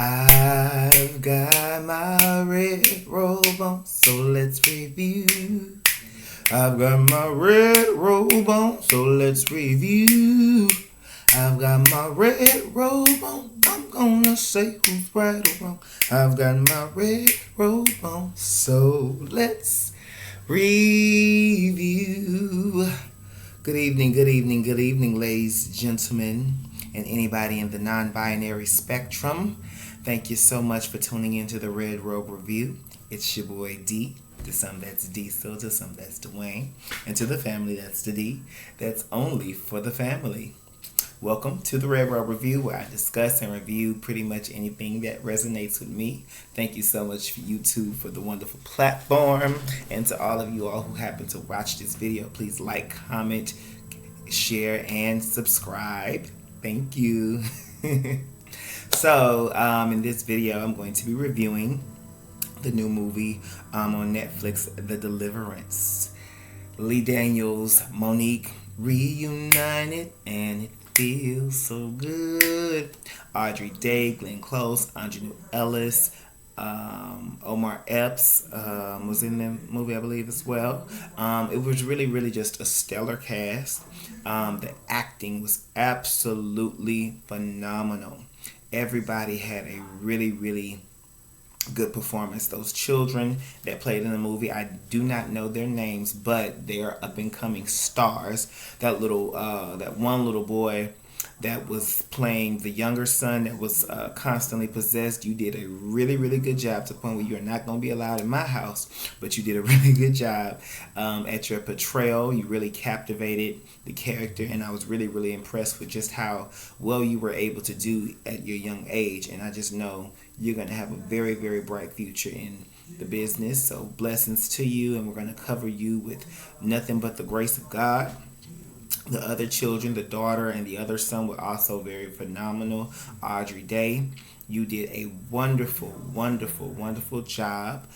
I've got my red robe on, so let's review. I've got my red robe on, so let's review. I've got my red robe on, I'm gonna say who's right or wrong. I've got my red robe on, so let's review. Good evening, good evening, good evening, ladies, gentlemen, and anybody in the non-binary spectrum. Thank you so much for tuning into the Red Robe Review. It's your boy D. To some that's D, still to some that's Dwayne. And to the family that's the D. That's only for the family. Welcome to the Red Robe Review, where I discuss and review pretty much anything that resonates with me. Thank you so much for YouTube for the wonderful platform. And to all of you all who happen to watch this video, please like, comment, share, and subscribe. Thank you. So, in this video, I'm going to be reviewing the new movie on Netflix, The Deliverance. Lee Daniels, Monique reunited, and it feels so good. Audrey Day, Glenn Close, Andrew Ellis, Omar Epps was in the movie, I believe, as well. It was really just a stellar cast. The acting was absolutely phenomenal. Everybody had a really good performance. Those children that played in the movie, I do not know their names, but they are up and coming stars. That one little boy that was playing the younger son that was constantly possessed, you did a really good job, to the point where you're not going to be allowed in my house, but you did a really good job at your portrayal. You really captivated the character, and I was really impressed with just how well you were able to do at your young age. And I just know you're going to have a very bright future in the business. So blessings to you, and we're going to cover you with nothing but the grace of God. The other children, the daughter and the other son, were also very phenomenal. Audrey Day, you did a wonderful job.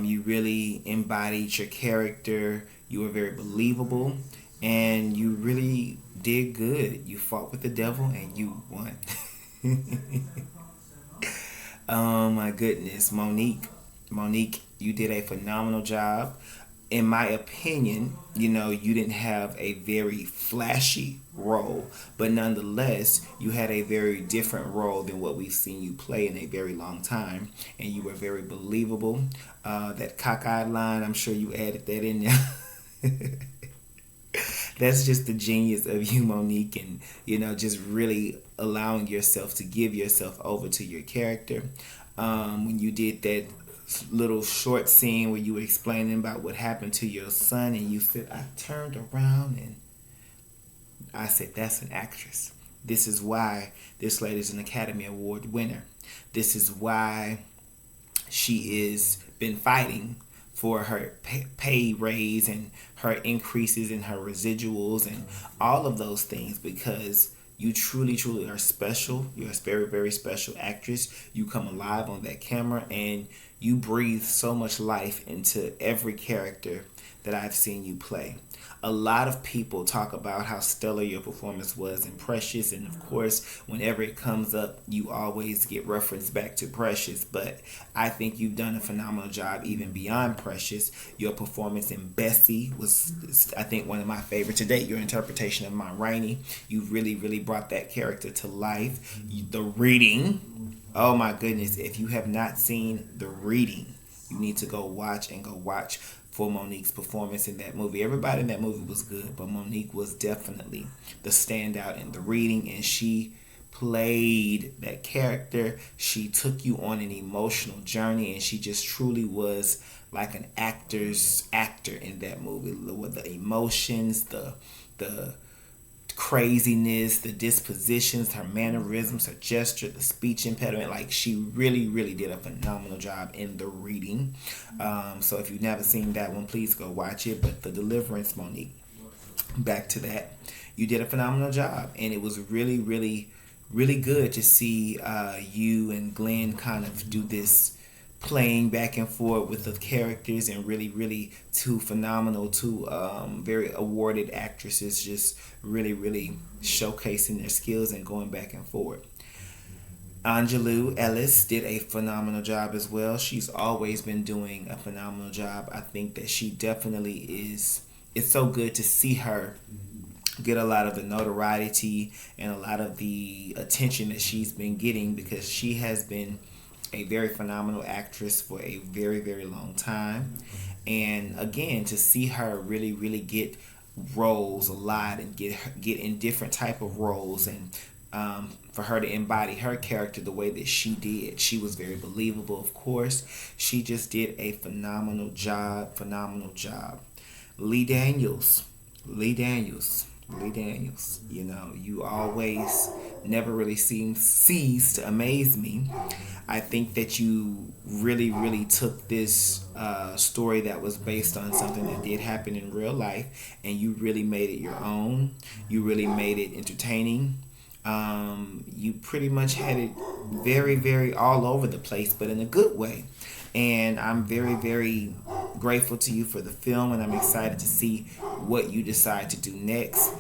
You really embodied your character. You were very believable, and you really did good. You fought with the devil and you won. Oh my goodness, Monique, you did a phenomenal job. In my opinion, you didn't have a very flashy role, but nonetheless, you had a very different role than what we've seen you play in a very long time, and you were very believable. That cockeyed line, I'm sure you added that in there. That's just the genius of you, Monique, and just really allowing yourself to give yourself over to your character. When you did that little short scene where you were explaining about what happened to your son, and you said, I turned around and I said, that's an actress. This is why this lady's an Academy Award winner. This is why she is been fighting for her pay raise and her increases in her residuals and all of those things, because you truly are special. You're a very special actress. You come alive on that camera, and you breathe so much life into every character that I've seen you play. A lot of people talk about how stellar your performance was in Precious, and of course, whenever it comes up, you always get referenced back to Precious, but I think you've done a phenomenal job even beyond Precious. Your performance in Bessie was, I think, one of my favorites to date. Your interpretation of Ma Rainey, you really brought that character to life. The Reading, oh my goodness, if you have not seen The Reading, you need to go watch for Monique's performance in that movie. Everybody in that movie was good, but Monique was definitely the standout in The Reading, and she played that character. She took you on an emotional journey, and she just truly was like an actor's actor in that movie, with the emotions, the craziness, the dispositions, her mannerisms, her gesture, the speech impediment. Like, she really did a phenomenal job in The Reading. So if you've never seen that one, please go watch it. But The Deliverance, Monique, back to that, you did a phenomenal job, and it was really good to see you and Glenn kind of do this playing back and forth with the characters, and really two very awarded actresses, just really showcasing their skills and going back and forth. Angelou Ellis did a phenomenal job as well. She's always been doing a phenomenal job. I think that she definitely is. It's so good to see her get a lot of the notoriety and a lot of the attention that she's been getting, because she has been a very phenomenal actress for a very, very long time. And again, to see her really, really get roles a lot and get in different type of roles, and for her to embody her character the way that she did, she was very believable. Of course, she just did a phenomenal job. Phenomenal job. Lee Daniels. Lee Daniels. Lee Daniels. You know, you always never really cease to amaze me. I think that you really, really took this story that was based on something that did happen in real life, and you really made it your own. You really made it entertaining. You pretty much had it very, very all over the place, but in a good way. And I'm very, very grateful to you for the film, and I'm excited to see what you decide to do next.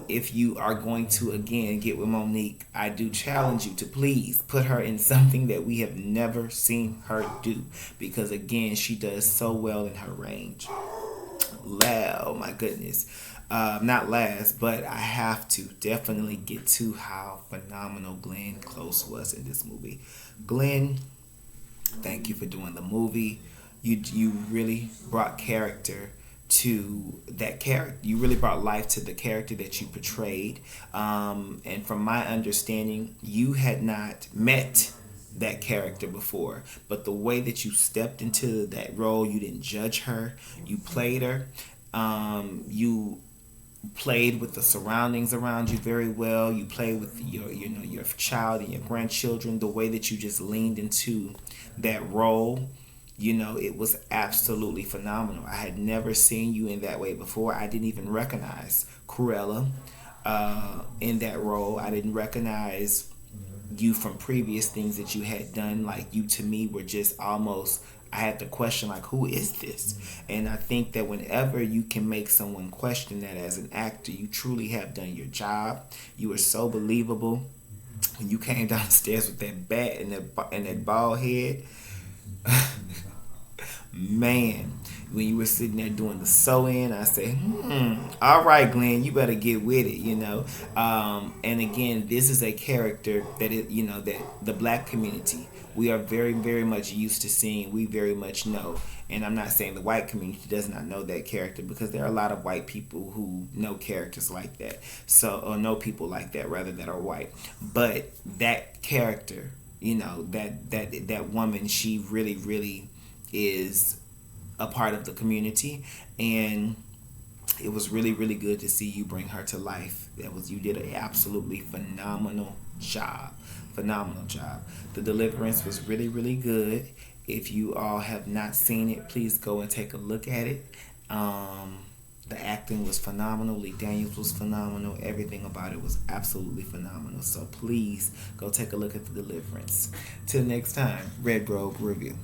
If you are going to again get with Monique, I do challenge you to please put her in something that we have never seen her do, because again, she does so well in her range. Oh my goodness. Not last, but I have to definitely get to how phenomenal Glenn Close was in this movie. Glenn, thank you for doing the movie. You really brought character to that character. You really brought life to the character that you portrayed. And from my understanding, you had not met that character before, but the way that you stepped into that role, you didn't judge her. You played her. You played with the surroundings around you very well. You played with your child and your grandchildren. The way that you just leaned into that role, it was absolutely phenomenal. I had never seen you in that way before. I didn't even recognize Cruella in that role. I didn't recognize you from previous things that you had done. Like, you to me were just almost, I had to question, like, who is this? And I think that whenever you can make someone question that as an actor, you truly have done your job. You were so believable. When you came downstairs with that bat and that bald head, man, when you were sitting there doing the sew-in, I said, all right, Glenn, you better get with it, And again, this is a character that that the black community, we are very, very much used to seeing. We very much know. And I'm not saying the white community does not know that character, because there are a lot of white people who know characters like that. Or know people like that, rather, that are white. But that character, that woman, she really, really is a part of the community, and it was really, really good to see you bring her to life. You did an absolutely phenomenal job. The Deliverance was really, really good. If you all have not seen it, please go and take a look at it. The acting was phenomenal. Lee Daniels was phenomenal. Everything about it was absolutely phenomenal. So please go take a look at The Deliverance. Till next time, Red Robe Review.